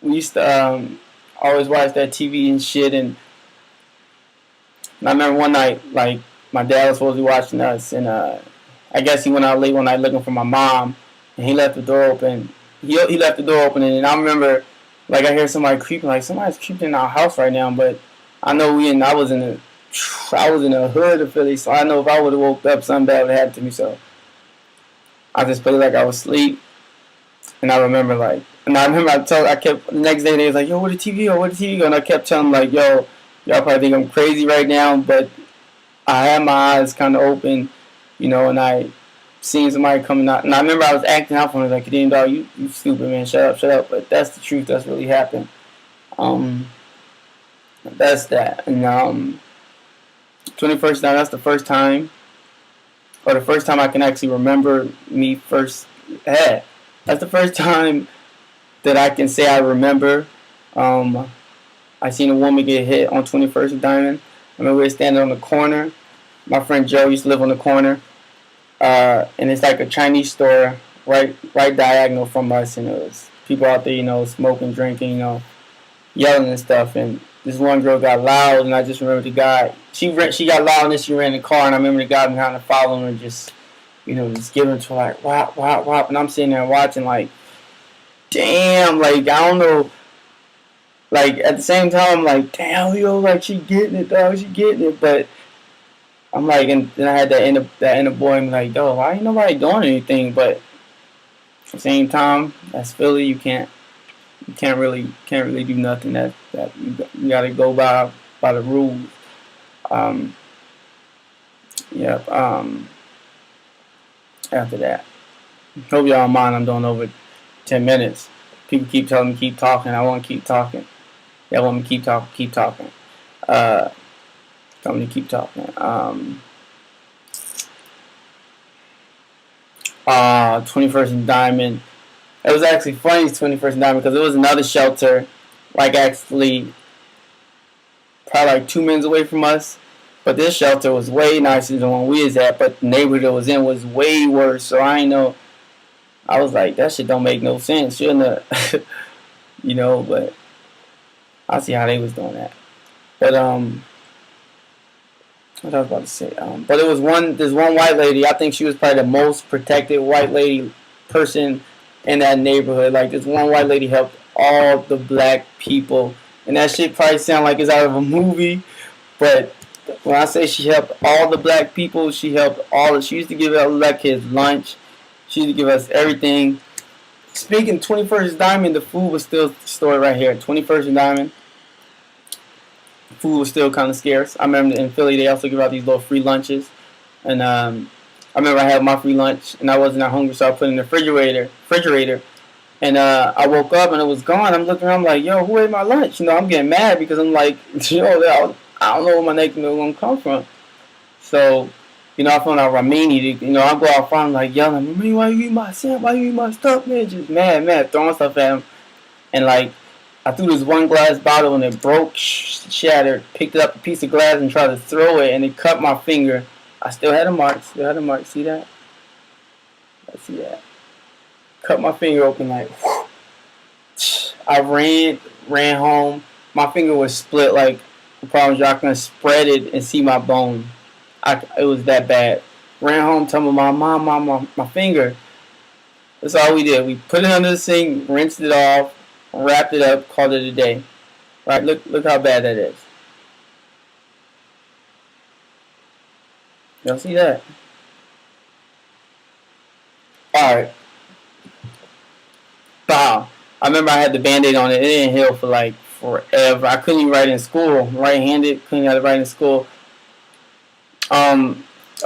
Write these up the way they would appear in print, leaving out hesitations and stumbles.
we used to always watch that TV and shit. And I remember one night, like my dad was supposed to be watching us, and I guess he went out late one night looking for my mom, and he left the door open. He left the door open, and I remember, like I hear somebody creeping, like somebody's creeping in our house right now. But I know I was in the hood of Philly, so I know if I would have woke up, something bad would have happened to me. So I just played like I was asleep, and I remember I kept the next day they was like, yo, where the TV go? Where the TV go? And I kept telling them like, yo, y'all probably think I'm crazy right now, but I had my eyes kind of open, and I seen somebody coming out. And I remember I was acting out for him, like, damn dog, you stupid man, shut up. But that's the truth. That's really happened. Um, that's that. And 21st now, that's the first time, or the first time I can actually remember me first had. That's the first time that I can say I remember. I seen a woman get hit on 21st and Diamond. I remember we were standing on the corner. My friend Joe used to live on the corner. And it's like a Chinese store right diagonal from us. And it was people out there, smoking, drinking, yelling and stuff. And this one girl got loud, and I just remember the guy. She got loud, and then she ran in the car, and I remember the guy behind her following her, just giving it to her like whop whop whop, and I'm sitting there watching like, damn, like I don't know, like at the same time I'm like, damn, like she getting it, dog, she getting it, but I'm like, and then I had that inner boy, I'm like, dog, why ain't nobody doing anything? But at the same time, that's Philly, you can't really do nothing. That you gotta go by the rules. Yep. After that, hope y'all don't mind. I'm doing over 10 minutes. People keep telling me keep talking. I want to keep talking. They want me to keep talking. Keep talking. Tell me to keep talking. 21st and Diamond. It was actually funny, 21st and Diamond, because it was another shelter, like actually probably like 2 minutes away from us. But this shelter was way nicer than the one we was at, but the neighborhood it was in was way worse. So I ain't know. I was like, that shit don't make no sense, shouldn't it? But I see how they was doing that. But what I was about to say. But it was this one white lady. I think she was probably the most protected white lady person in that neighborhood. Like this one white lady helped all the black people, and that shit probably sound like it's out of a movie. But when I say she helped all the black people, she helped she used to give all the black kids lunch. She used to give us everything. Speaking 21st Diamond, the food was still the story right here. 21st and Diamond, food was still kind of scarce. I remember in Philly they also give out these little free lunches, and I remember I had my free lunch and I wasn't that hungry, so I put it in the refrigerator, and I woke up and it was gone. I'm looking around, I'm like, yo, who ate my lunch? I'm getting mad because I'm like, I don't know where my next meal gonna come from. So, I found out Ramini, I go out front like yelling, Ramini, why you eat my sandwich? Why you eat my stuff, man? Just mad, throwing stuff at him. And like, I threw this one glass bottle and it broke, shattered, picked up a piece of glass and tried to throw it and it cut my finger. I still had a mark, see that? I see that. Cut my finger open like, whew. I ran home. My finger was split like, the problem is y'all can spread it and see my bone. It was that bad. Ran home, telling my mom, my finger. That's all we did. We put it under the sink, rinsed it off, wrapped it up, called it a day. Right? Look how bad that is. Y'all see that? Alright. Wow. I remember I had the Band-Aid on it. It didn't heal for like forever. I couldn't even write in school. Right-handed, couldn't even write in school. I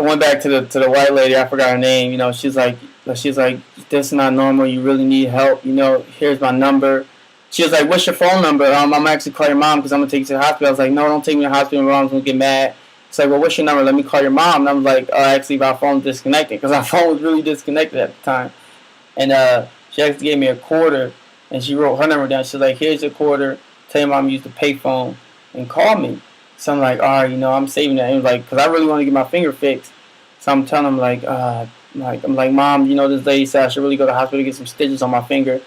went back to the white lady. I forgot her name. She's like, this is not normal. You really need help. Here's my number. She was like, what's your phone number? I'm actually call your mom because I'm gonna take you to the hospital. I was like, no, don't take me to the hospital. My mom's gonna get mad. It's like, well, what's your number? Let me call your mom. And I was like, actually, my phone's disconnected because our phone was really disconnected at the time. And she actually gave me a quarter, and she wrote her number down. She's like, here's your quarter. Tell your mom to use the payphone and call me. So I'm like, all right, I'm saving that. And like, because I really want to get my finger fixed. So I'm telling him I'm like, Mom, this lady said I should really go to the hospital to get some stitches on my finger.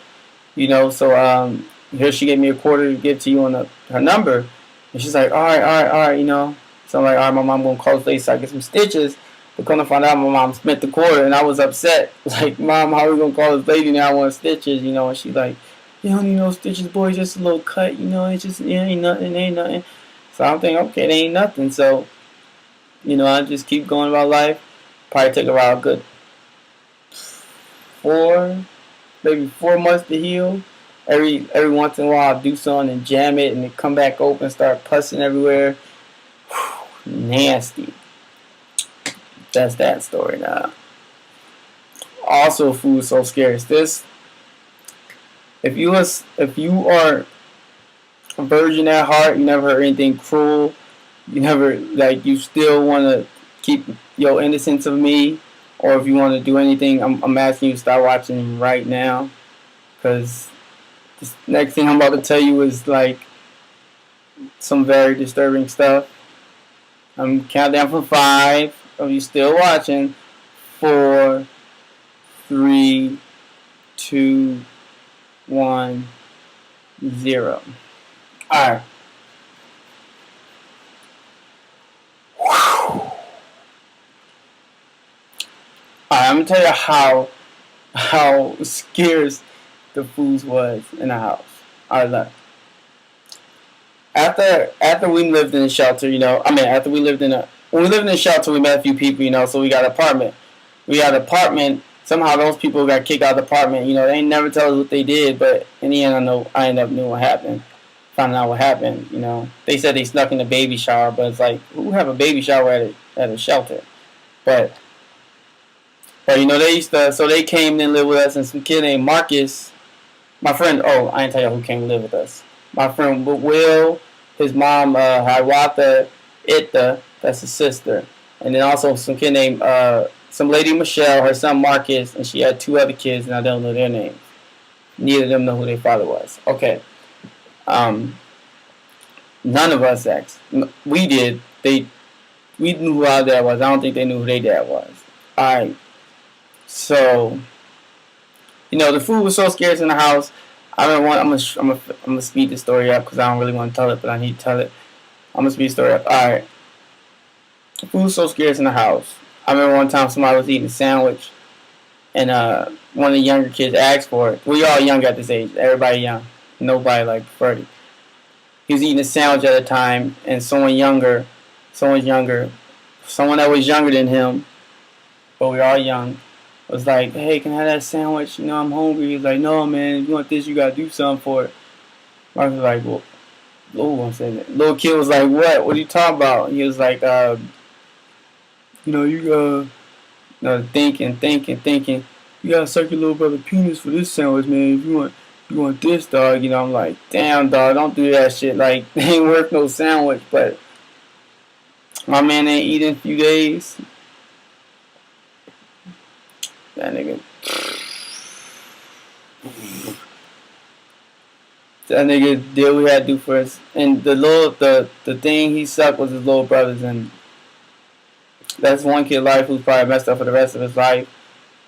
So Here she gave me a quarter to give to you on her number. And she's like, all right, you know. So I'm like, all right, my mom gonna call this lady so I get some stitches. But come to find out, my mom spent the quarter, and I was upset. Like, Mom, how are we gonna call this lady now? I want stitches, you know. And she's like, you don't need no stitches, boy. Just a little cut, you know. It's just, it ain't nothing, it ain't nothing. So I'm thinking, okay, it ain't nothing. So, you know, I just keep going about life. Probably take about a good 4 months to heal. Every once in a while, I'll do something and jam it, and it come back open, start pussing everywhere. Nasty. That's that story now. Also, food so scarce. This, if you are a virgin at heart, you never heard anything cruel. You never, like, you still want to keep your innocence of me, or if you want to do anything, I'm asking you to start watching right now, because this next thing I'm about to tell you is like some very disturbing stuff. I'm counting down from 5. Are you still watching? 4, 3, 2, 1, 0. All right. I'm gonna tell you how scarce the food was in the house. Alright, after we lived in a shelter, you know, after we lived in when we lived in a shelter, we met a few people, you know, so we got an apartment. We got an apartment. Somehow those people got kicked out of the apartment. You know, they ain't never tell us what they did, but in the end, I ended up knowing what happened. Found out what happened. You know, they said they snuck in a baby shower, but it's like, who have a baby shower at a shelter? But you know, they came and lived with us, and some kid named Marcus, my friend. Oh, I didn't tell you who came to live with us. My friend Will, his mom Hiawatha, Itha, that's his sister, and then also some kid named some lady Michelle, her son Marcus, and she had 2 other kids, and I don't know their names. Neither of them know who their father was. Okay. None of us asked. We did. We knew who our dad was. I don't think they knew who their dad was. Alright. So, you know, the food was so scarce in the house. I'm gonna speed the story up because I don't really want to tell it, but I need to tell it. I'm gonna speed the story up. Alright. The food was so scarce in the house. I remember one time somebody was eating a sandwich, and one of the younger kids asked for it. We all young at this age. Everybody young. Nobody like 30. He was eating a sandwich at a time, and someone that was younger than him, but we were all young, was like, hey, can I have that sandwich? You know, I'm hungry. He was like, no, man, if you want this, you gotta do something for it. Mark was like, well, I'm saying that. Little kid was like, what? What are you talking about? He was like, you know, you gotta thinking. You gotta suck your little brother penis for this sandwich, man. If you want this, dog. You know, I'm like, damn, dog, don't do that shit. Like, they ain't worth no sandwich. But my man ain't eating a few days. That nigga did what he had to do for us. And the thing he sucked was his little brothers, and that's one kid's life who's probably messed up for the rest of his life.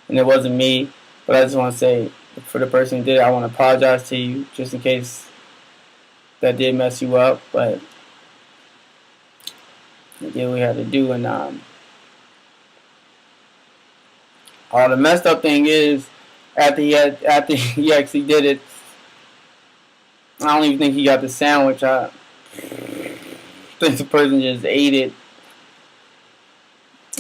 And it wasn't me. But I just want to say, for the person who did it, I want to apologize to you, just in case that did mess you up. But he did what he had to do, and the messed up thing is, after he actually did it, I don't even think he got the sandwich. I think the person just ate it.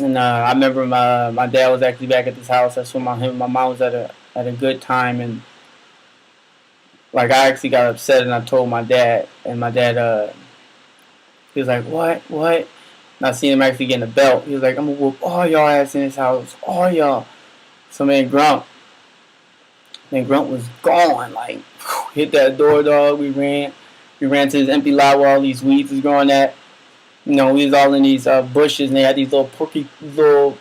And I remember my dad was actually back at this house. That's when him and my mom was at a good time, and like I actually got upset and I told my dad, and my dad he was like, what? And I seen him actually getting a belt. He was like, I'm gonna whoop all y'all ass in this house, all y'all. So man, Grunt was gone. Like, hit that door, dog. We ran to this empty lot where all these weeds was growing at. You know, we was all in these bushes, and they had these little porcupines. And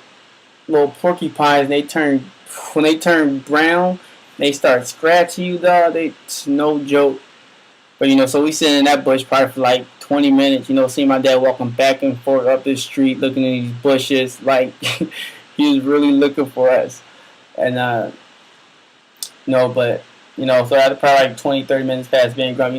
when they turn brown, they start scratching you, dog. It's no joke. But you know, so we sitting in that bush probably for like 20 minutes. You know, seeing my dad walking back and forth up this street, looking at these bushes, like he was really looking for us. And no, but You know, so after probably like 20, 30 minutes past being grumpy,